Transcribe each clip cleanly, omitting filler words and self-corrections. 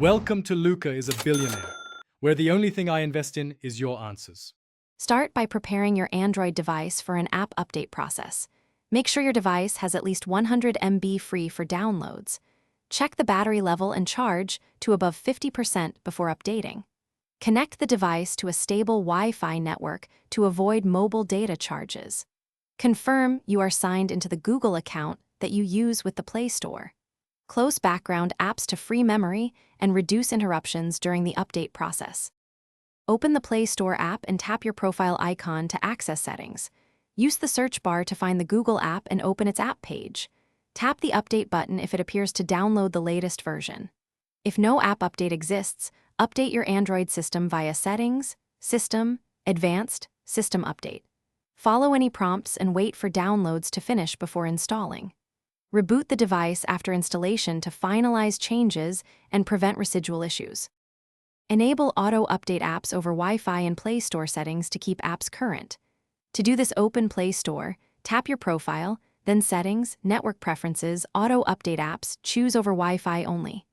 Welcome to Luca is a Billionaire, where the only thing I invest in is your answers. Start by preparing your Android device for an app update process. Make sure your device has at least 100 MB free for downloads. Check the battery level and charge to above 50% before updating. Connect the device to a stable Wi-Fi network to avoid mobile data charges. Confirm you are signed into the Google account that you use with the Play Store. Close background apps to free memory and reduce interruptions during the update process. Open the Play Store app and tap your profile icon to access settings. Use the search bar to find the Google app and open its app page. Tap the update button if it appears to download the latest version. If no app update exists, update your Android system via Settings, System, Advanced, System Update. Follow any prompts and wait for downloads to finish before installing. Reboot the device after installation to finalize changes and prevent residual issues. Enable auto-update apps over Wi-Fi and Play Store settings to keep apps current. To do this, open Play Store, tap your profile, then Settings, Network Preferences, Auto-Update Apps, choose over Wi-Fi only.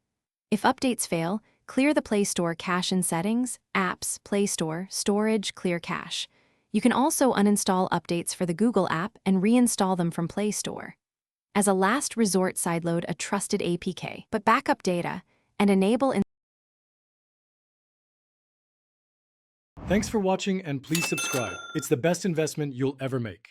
If updates fail, clear the Play Store cache in Settings, Apps, Play Store, Storage, Clear Cache. You can also uninstall updates for the Google app and reinstall them from Play Store. As a last resort, sideload a trusted APK, but backup data and enable. Thanks for watching and please subscribe. It's the best investment you'll ever make.